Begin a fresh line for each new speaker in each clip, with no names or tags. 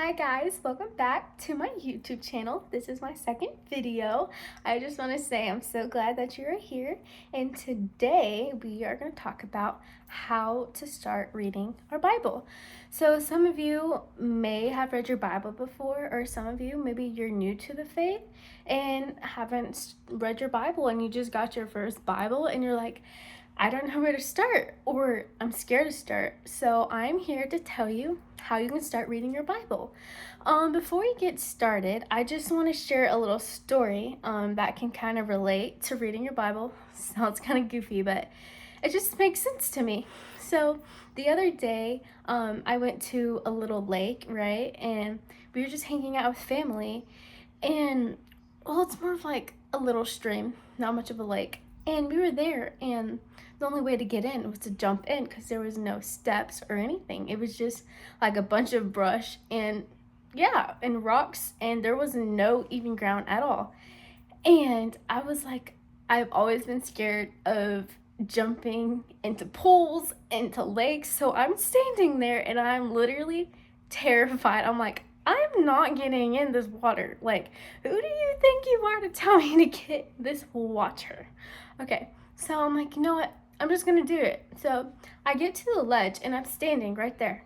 Hi guys, welcome back to my YouTube channel. This is my second video. I just want to say I'm so glad that you're here, and today we are going to talk about how to start reading our Bible. So some of you may have read your Bible before, or some of you maybe you're new to the faith and haven't read your Bible and you just got your first Bible and you're like, I don't know where to start, or I'm scared to start. So I'm here to tell you how you can start reading your Bible. Before we get started, I just want to share a little story that can kind of relate to reading your Bible. Sounds kind of goofy, but it just makes sense to me. So the other day, I went to a little lake, right? And we were just hanging out with family. And, well, it's more of like a little stream, not much of a lake. And we were there, and the only way to get in was to jump in because there was no steps or anything. It was just like a bunch of brush and rocks, and there was no even ground at all. And I was like, I've always been scared of jumping into pools, into lakes. So I'm standing there and I'm literally terrified. I'm like, I'm not getting in this water. Like, who do you think you are to tell me to get this water? Okay, so I'm like, you know what? I'm just gonna do it. So I get to the ledge and I'm standing right there.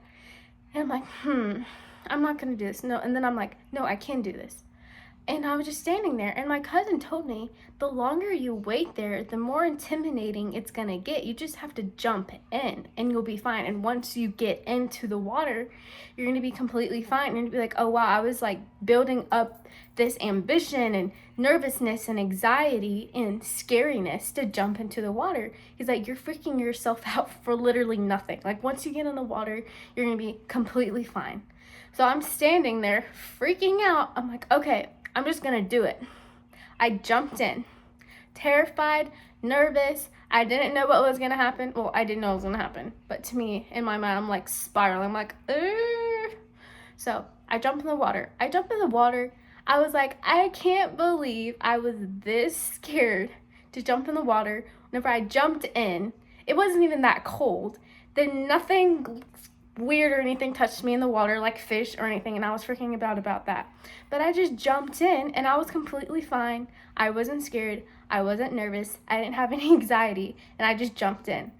And I'm like, I'm not gonna do this. No, and then I'm like, no, I can do this. And I was just standing there, and my cousin told me the longer you wait there, the more intimidating it's gonna get. You just have to jump in and you'll be fine. And once you get into the water, you're gonna be completely fine. And you'll be like, oh wow, I was like building up this ambition and nervousness and anxiety and scariness to jump into the water. He's like, you're freaking yourself out for literally nothing. Like once you get in the water, you're gonna be completely fine. So I'm standing there freaking out. I'm like, okay, I'm just gonna do it. I jumped in, terrified, nervous. I didn't know what was gonna happen. Well, I didn't know what was gonna happen, but to me, in my mind, I'm like spiraling. I'm like, ugh. So I jumped in the water. I was like, I can't believe I was this scared to jump in the water. Whenever I jumped in, it wasn't even that cold. Then nothing weird or anything touched me in the water, like fish or anything, and I was freaking about that. But I just jumped in and I was completely fine. I wasn't scared. I wasn't nervous. I didn't have any anxiety, and I just jumped in.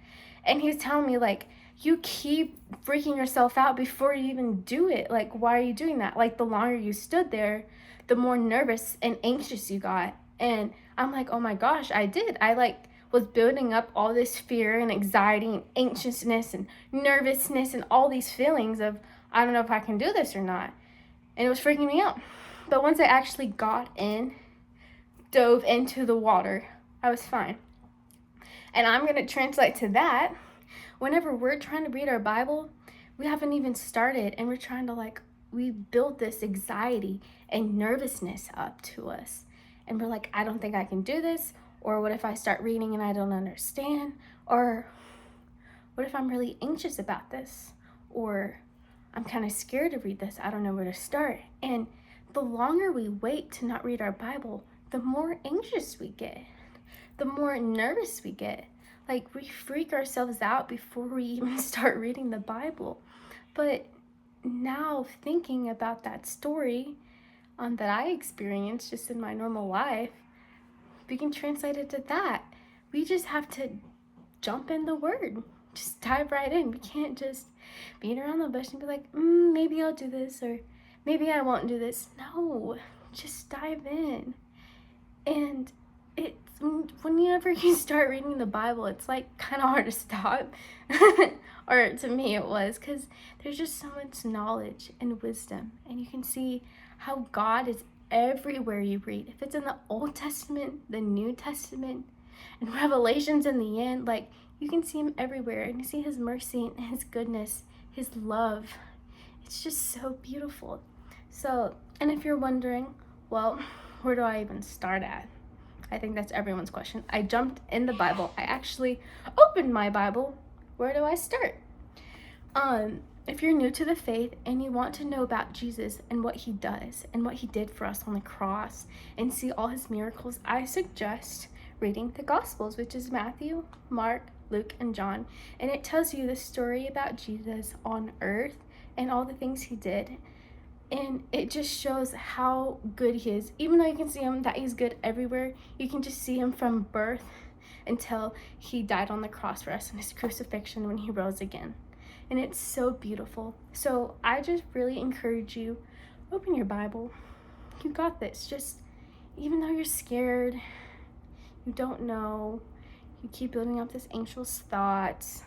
And he was telling me, like, you keep freaking yourself out before you even do it. Like, why are you doing that? Like, the longer you stood there, the more nervous and anxious you got. And I'm like, oh my gosh, I did. I was building up all this fear and anxiety and anxiousness and nervousness and all these feelings of, I don't know if I can do this or not. And it was freaking me out. But once I actually got in, dove into the water, I was fine. And I'm going to translate to that. Whenever we're trying to read our Bible, we haven't even started, and we're trying to we build this anxiety and nervousness up to us. And we're like, I don't think I can do this. Or what if I start reading and I don't understand? Or what if I'm really anxious about this? Or I'm kind of scared to read this. I don't know where to start. And the longer we wait to not read our Bible, the more anxious we get, the more nervous we get. Like, we freak ourselves out before we even start reading the Bible. But now thinking about that story that I experienced just in my normal life, we can translate it to that. We just have to jump in the word. Just dive right in. We can't just beat around the bush and be like, maybe I'll do this, or maybe I won't do this. No, just dive in. And it's whenever you start reading the Bible, it's like kind of hard to stop. Or to me it was, because there's just so much knowledge and wisdom, and you can see how God is everywhere you read. If it's in the Old Testament, the New Testament, and Revelations in the end, like, you can see him everywhere, and you see his mercy and his goodness, his love. It's just so beautiful. So, and if you're wondering, well, where do I even start at? I think that's everyone's question. I jumped in the Bible. I actually opened my Bible. Where do I start? If you're new to the faith and you want to know about Jesus and what he does and what he did for us on the cross and see all his miracles, I suggest reading the Gospels, which is Matthew, Mark, Luke, and John. And it tells you the story about Jesus on earth and all the things he did. And it just shows how good he is. Even though you can see him, that he's good everywhere, you can just see him from birth until he died on the cross for us in his crucifixion when he rose again. And it's so beautiful. So I just really encourage you, open your Bible. You got this. Just, even though you're scared, you don't know, you keep building up this anxious thoughts,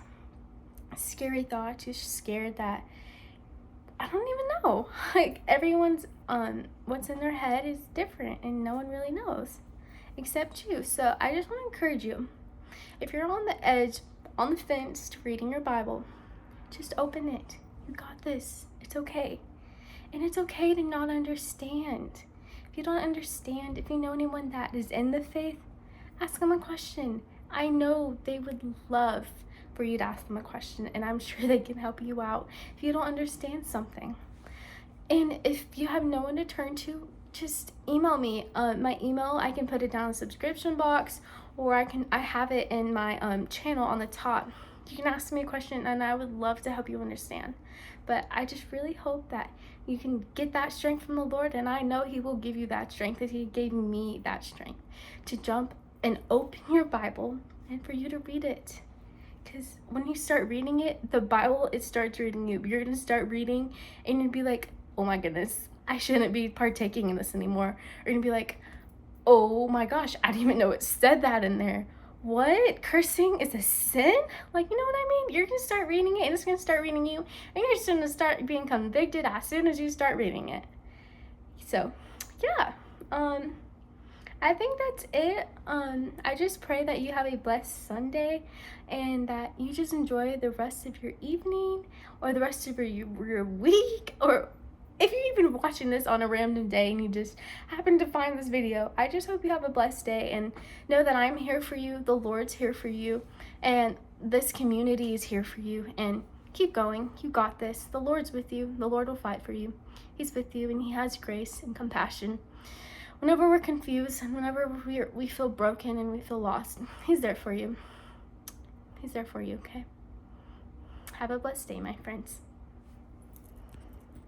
scary thoughts, you're scared that, I don't even know. Like, everyone's what's in their head is different, and no one really knows except you. So I just want to encourage you. If you're on the edge, on the fence to reading your Bible, just open it. You got this. It's okay. And it's okay to not understand. If you don't understand, if you know anyone that is in the faith, ask them a question. I know they would love for you to ask them a question, and I'm sure they can help you out if you don't understand something. And if you have no one to turn to, just email me. My email, I can put it down in the subscription box, or I have it in my channel on the top. You can ask me a question, and I would love to help you understand. But I just really hope that you can get that strength from the Lord, and I know he will give you that strength, as he gave me that strength to jump and open your Bible and for you to read it. Because when you start reading it, the Bible, it starts reading you. You're going to start reading and you'd be like, oh my goodness, I shouldn't be partaking in this anymore. Or you're going to be like, oh my gosh, I didn't even know it said that in there. What? Cursing is a sin? Like, you know what I mean? You're going to start reading it and it's going to start reading you. And you're just going to start being convicted as soon as you start reading it. So, yeah. I think that's it. I just pray that you have a blessed Sunday and that you just enjoy the rest of your evening or the rest of your week, or if you're even watching this on a random day and you just happen to find this video. I just hope you have a blessed day and know that I'm here for you, the Lord's here for you, and this community is here for you. And keep going. You got this. The Lord's with you. The Lord will fight for you. He's with you, and he has grace and compassion. Whenever we're confused and whenever we feel broken and we feel lost, he's there for you. He's there for you, okay? Have a blessed day, my friends.